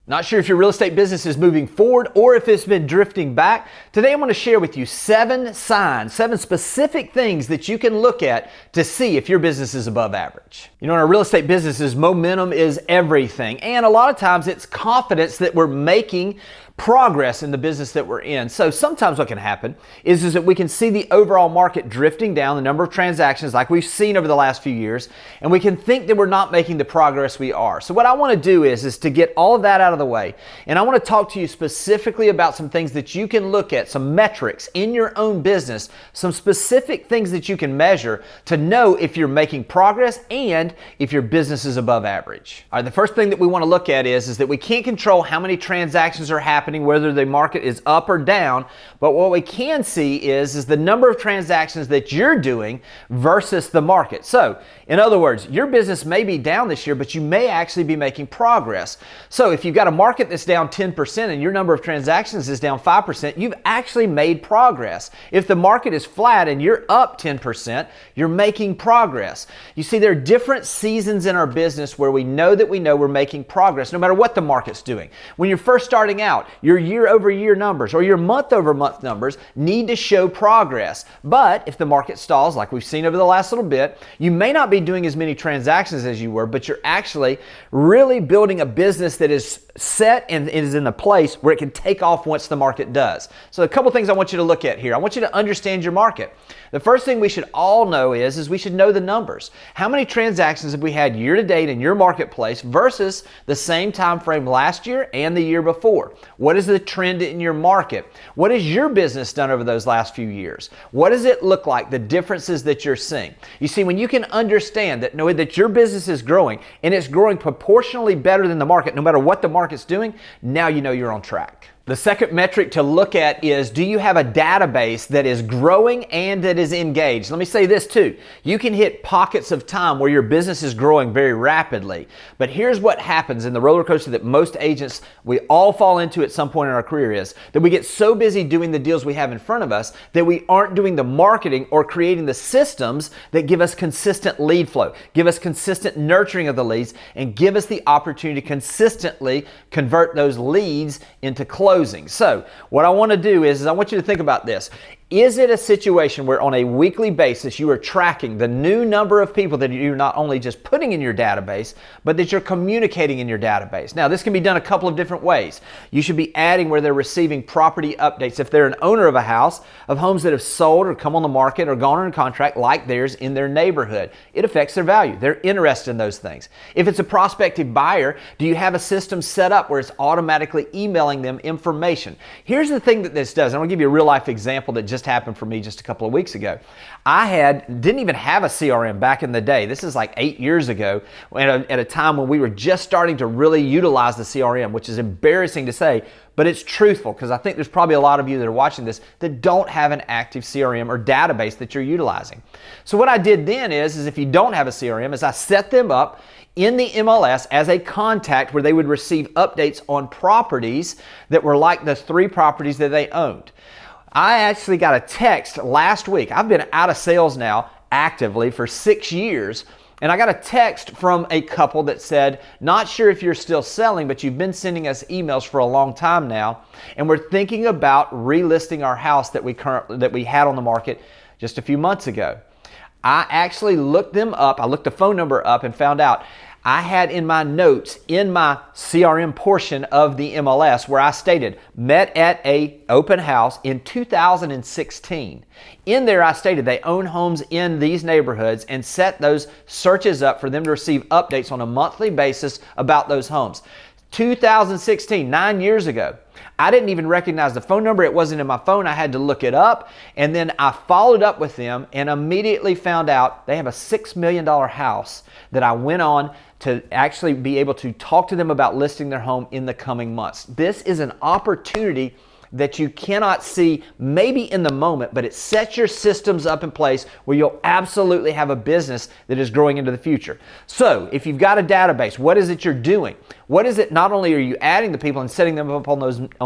Not sure if your real estate business is moving forward or if it's been drifting back. Today I'm going to share with you 7 signs, 7 specific things that you can look at to see if your business is above average. You know, in our real estate businesses, momentum is everything. And a lot of times it's confidence that we're making progress in the business that we're in. So sometimes what can happen is that we can see the overall market drifting down, the number of transactions like we've seen over the last few years, and we can think that we're not making the progress we are. So what I want to do is to get all of that out of the way, and I want to talk to you specifically about some things that you can look at, some metrics in your own business, some specific things that you can measure to know if you're making progress and if your business is above average. All right, the first thing that we want to look at is that we can't control how many transactions are happening, whether the market is up or down, but what we can see is the number of transactions that you're doing versus the market. So, in other words, your business may be down this year, but you may actually be making progress. So if you've got a market that's down 10% and your number of transactions is down 5%, you've actually made progress. If the market is flat and you're up 10%, you're making progress. You see, there are different seasons in our business where we know we're making progress no matter what the market's doing. When you're first starting out, your year-over-year numbers or your month-over-month numbers need to show progress. But if the market stalls, like we've seen over the last little bit, you may not be doing as many transactions as you were, but you're actually really building a business that is set and is in a place where it can take off once the market does. So a couple things I want you to look at here. I want you to understand your market. The first thing we should all know is we should know the numbers. How many transactions have we had year to date in your marketplace versus the same time frame last year and the year before? What is the trend in your market? What has your business done over those last few years? What does it look like, the differences that you're seeing? You see, when you can understand that, know that your business is growing and it's growing proportionally better than the market, no matter what the market's doing, now you know you're on track. The second metric to look at is, do you have a database that is growing and that is engaged? Let me say this too. You can hit pockets of time where your business is growing very rapidly. But here's what happens in the roller coaster that most agents, we all fall into at some point in our career, is that we get so busy doing the deals we have in front of us that we aren't doing the marketing or creating the systems that give us consistent lead flow, give us consistent nurturing of the leads, and give us the opportunity to consistently convert those leads into closing. So what I want to do is I want you to think about this. Is it a situation where on a weekly basis you are tracking the new number of people that you're not only just putting in your database, but that you're communicating in your database? Now, this can be done a couple of different ways. You should be adding where they're receiving property updates. If they're an owner of a house, of homes that have sold or come on the market or gone under contract like theirs in their neighborhood, it affects their value. They're interested in those things. If it's a prospective buyer, do you have a system set up where it's automatically emailing them information? Here's the thing that this does. I'm going to give you a real life example that just happened for me just a couple of weeks ago. I didn't even have a CRM back in the day. This is like 8 years ago at a time when we were just starting to really utilize the CRM, which is embarrassing to say, but it's truthful because I think there's probably a lot of you that are watching this that don't have an active CRM or database that you're utilizing. So what I did then is if you don't have a CRM, is I set them up in the MLS as a contact where they would receive updates on properties that were like the 3 properties that they owned. I actually got a text last week. I've been out of sales now actively for 6 years. And I got a text from a couple that said, not sure if you're still selling, but you've been sending us emails for a long time now. And we're thinking about relisting our house that we had on the market just a few months ago. I actually looked them up. I looked the phone number up and found out I had in my notes in my CRM portion of the MLS where I stated, met at a open house in 2016. In there I stated they own homes in these neighborhoods and set those searches up for them to receive updates on a monthly basis about those homes. 2016, 9 years ago. I didn't even recognize the phone number. It wasn't in my phone. I had to look it up. And then I followed up with them and immediately found out they have a $6 million house that I went on to actually be able to talk to them about listing their home in the coming months. This is an opportunity that you cannot see maybe in the moment, but it sets your systems up in place where you'll absolutely have a business that is growing into the future. So if you've got a database, what is it you're doing? What is it, not only are you adding the people and setting them up on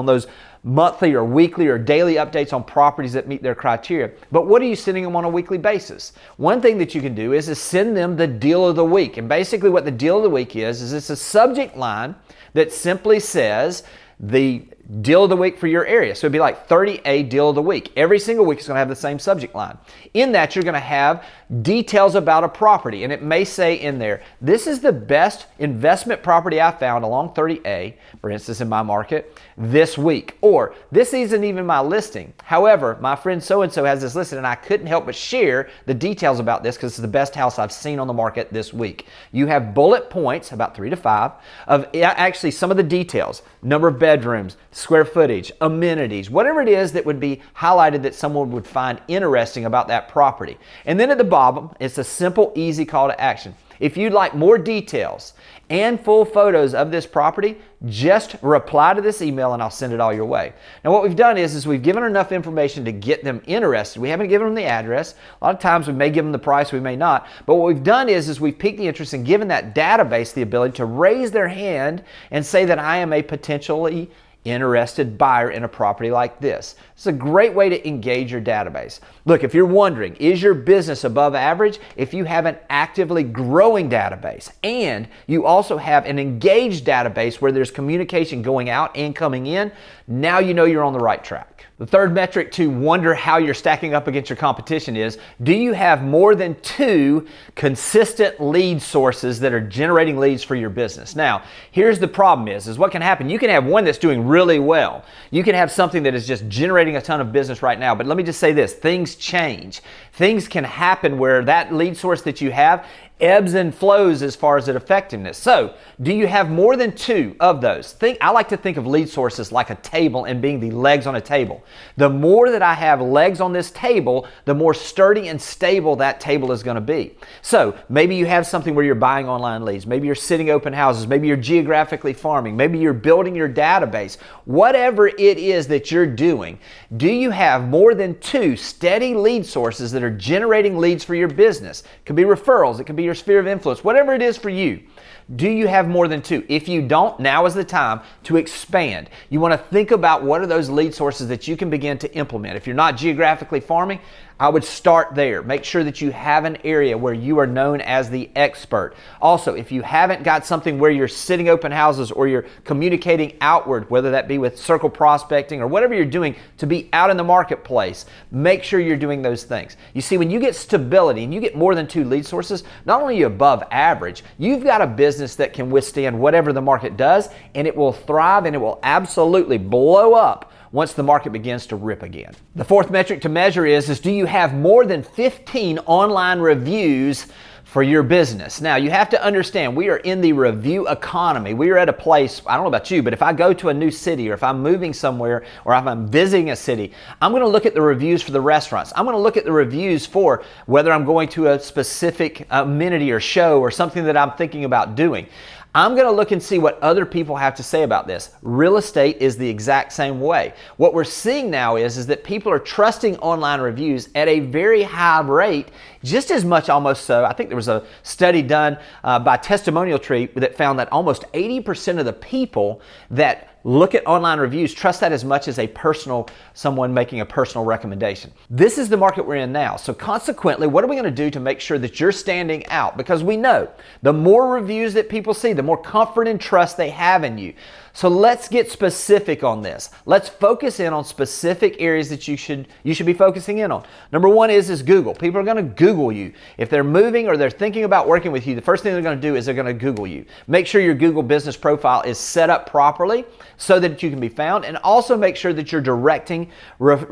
those monthly or weekly or daily updates on properties that meet their criteria, but what are you sending them on a weekly basis? One thing that you can do is send them the deal of the week. And basically what the deal of the week is it's a subject line that simply says the deal of the week for your area. So it'd be like 30A deal of the week. Every single week is going to have the same subject line. In that, you're going to have details about a property, and it may say in there, this is the best investment property I found along 30A, for instance, in my market this week. Or this isn't even my listing. However, my friend so-and-so has this listed, and I couldn't help but share the details about this because it's the best house I've seen on the market this week. You have bullet points, about 3 to 5, of actually some of the details, number of bedrooms, square footage, amenities, whatever it is that would be highlighted that someone would find interesting about that property. And then at the bottom, it's a simple, easy call to action. If you'd like more details and full photos of this property, just reply to this email and I'll send it all your way. Now what we've done is we've given enough information to get them interested. We haven't given them the address. A lot of times we may give them the price, we may not. But what we've done is we've piqued the interest and given that database the ability to raise their hand and say that I am a potentially interested buyer in a property like this. It's a great way to engage your database. Look, if you're wondering, is your business above average? If you have an actively growing database and you also have an engaged database where there's communication going out and coming in, now you know you're on the right track. The third metric to wonder how you're stacking up against your competition is, do you have more than 2 consistent lead sources that are generating leads for your business? Now, here's the problem is what can happen. You can have one that's doing really well. You can have something that is just generating a ton of business right now. But let me just say this, things change. Things can happen where that lead source that you have ebbs and flows as far as its effectiveness. So, do you have more than 2 of those? I like to think of lead sources like a table and being the legs on a table. The more that I have legs on this table, the more sturdy and stable that table is going to be. So, maybe you have something where you're buying online leads. Maybe you're sitting open houses. Maybe you're geographically farming. Maybe you're building your database. Whatever it is that you're doing, do you have more than 2 steady lead sources that are generating leads for your business? It could be referrals. It could be your sphere of influence, whatever it is for you. Do you have more than 2? If you don't, now is the time to expand. You want to think about what are those lead sources that you can begin to implement. If you're not geographically farming, I would start there. Make sure that you have an area where you are known as the expert. Also, if you haven't got something where you're sitting open houses or you're communicating outward, whether that be with circle prospecting or whatever you're doing to be out in the marketplace, make sure you're doing those things. You see, when you get stability and you get more than 2 lead sources, not only are you above average, you've got a business that can withstand whatever the market does, and it will thrive and it will absolutely blow up once the market begins to rip again. The fourth metric to measure is do you have more than 15 online reviews for your business? Now, you have to understand, we are in the review economy. We are at a place, I don't know about you, but if I go to a new city or if I'm moving somewhere or if I'm visiting a city, I'm going to look at the reviews for the restaurants. I'm going to look at the reviews for whether I'm going to a specific amenity or show or something that I'm thinking about doing. I'm going to look and see what other people have to say about this. Real estate is the exact same way. What we're seeing now is that people are trusting online reviews at a very high rate, just as much almost so. I think there was a study done by Testimonial Tree that found that almost 80% of the people that look at online reviews trust that as much as someone making a personal recommendation. This is the market we're in now. So consequently, what are we going to do to make sure that you're standing out? Because we know the more reviews that people see, the more comfort and trust they have in you. So let's get specific on this. Let's focus in on specific areas that you should be focusing in on. Number one is Google. People are going to Google you. If they're moving or they're thinking about working with you, the first thing they're going to do is they're going to Google you. Make sure your Google business profile is set up properly so that you can be found, and also make sure that you're directing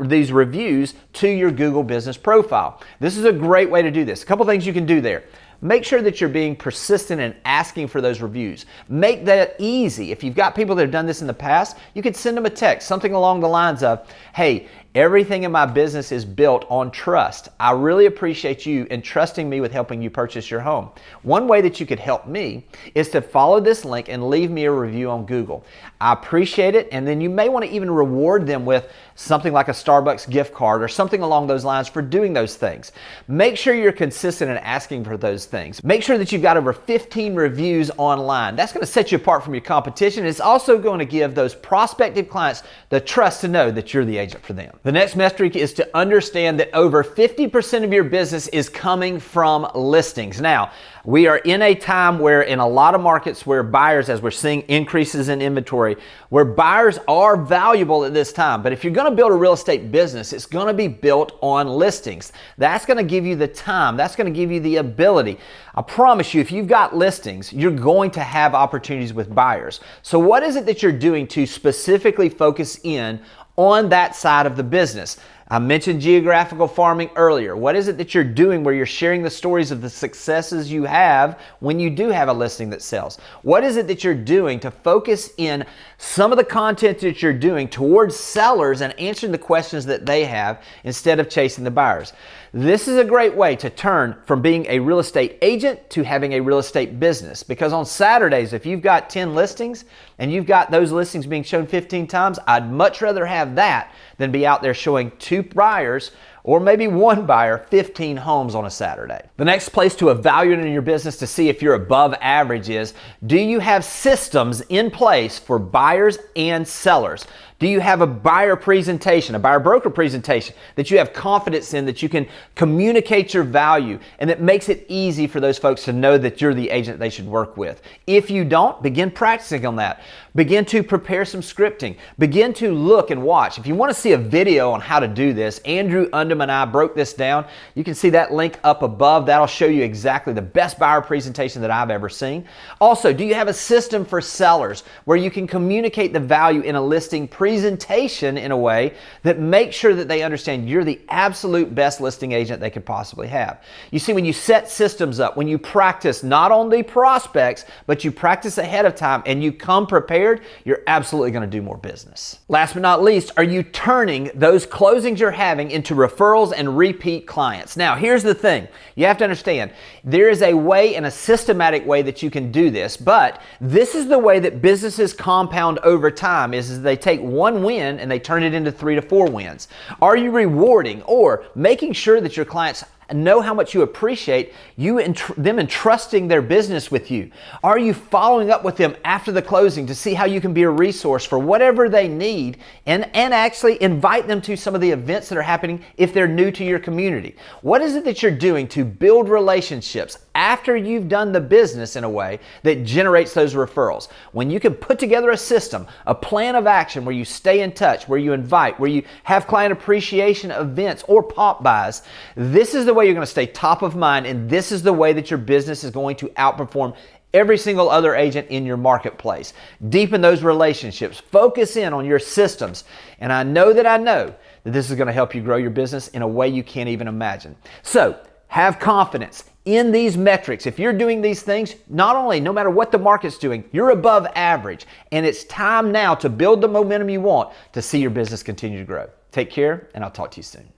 these reviews to your Google business profile. This is a great way to do this. A couple things you can do there. Make sure that you're being persistent and asking for those reviews. Make that easy. If you've got people that have done this in the past, you could send them a text, something along the lines of, hey, Everything in my business is built on trust. I really appreciate you entrusting me with helping you purchase your home. One way that you could help me is to follow this link and leave me a review on Google. I appreciate it, and then you may want to even reward them with something like a Starbucks gift card or something along those lines for doing those things. Make sure you're consistent in asking for those things. Make sure that you've got over 15 reviews online. That's going to set you apart from your competition. It's also going to give those prospective clients the trust to know that you're the agent for them. The next metric is to understand that over 50% of your business is coming from listings. Now, we are in a time where in a lot of markets where buyers, as we're seeing increases in inventory, where buyers are valuable at this time. But if you're going to build a real estate business, it's going to be built on listings. That's going to give you the time. That's going to give you the ability. I promise you, if you've got listings, you're going to have opportunities with buyers. So what is it that you're doing to specifically focus in on that side of the business? I mentioned geographical farming earlier. What is it that you're doing where you're sharing the stories of the successes you have when you do have a listing that sells? What is it that you're doing to focus in some of the content that you're doing towards sellers and answering the questions that they have instead of chasing the buyers? This is a great way to turn from being a real estate agent to having a real estate business, because on Saturdays, if you've got 10 listings and you've got those listings being shown 15 times, I'd much rather have that than be out there showing 2 buyers or maybe 1 buyer 15 homes on a Saturday. The next place to evaluate in your business to see if you're above average is, do you have systems in place for buyers and sellers? Do you have a buyer presentation, a buyer broker presentation that you have confidence in, that you can communicate your value and that makes it easy for those folks to know that you're the agent they should work with? If you don't, begin practicing on that. Begin to prepare some scripting. Begin to look and watch. If you want to see a video on how to do this, Andrew Undum and I broke this down. You can see that link up above. That'll show you exactly the best buyer presentation that I've ever seen. Also, do you have a system for sellers where you can communicate the value in a listing presentation in a way that makes sure that they understand you're the absolute best listing agent they could possibly have? You see, when you set systems up, when you practice not on the prospects, but you practice ahead of time and you come prepared, you're absolutely going to do more business. Last but not least, are you turning those closings you're having into referrals and repeat clients? Now, here's the thing. You have to understand, there is a way and a systematic way that you can do this, but this is the way that businesses compound over time, is they take one win and they turn it into 3 to 4 wins. Are you rewarding or making sure that your clients know how much you appreciate them entrusting their business with you? Are you following up with them after the closing to see how you can be a resource for whatever they need and actually invite them to some of the events that are happening if they're new to your community? What is it that you're doing to build relationships after you've done the business in a way that generates those referrals? When you can put together a system, a plan of action where you stay in touch, where you invite, where you have client appreciation events or pop buys, this is the way you're going to stay top of mind, and this is the way that your business is going to outperform every single other agent in your marketplace. Deepen those relationships. Focus in on your systems. And I know that this is going to help you grow your business in a way you can't even imagine. So, have confidence in these metrics. If you're doing these things, no matter what the market's doing, you're above average. And it's time now to build the momentum you want to see your business continue to grow. Take care, and I'll talk to you soon.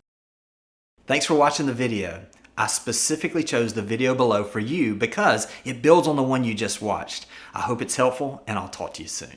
Thanks for watching the video. I specifically chose the video below for you because it builds on the one you just watched. I hope it's helpful, and I'll talk to you soon.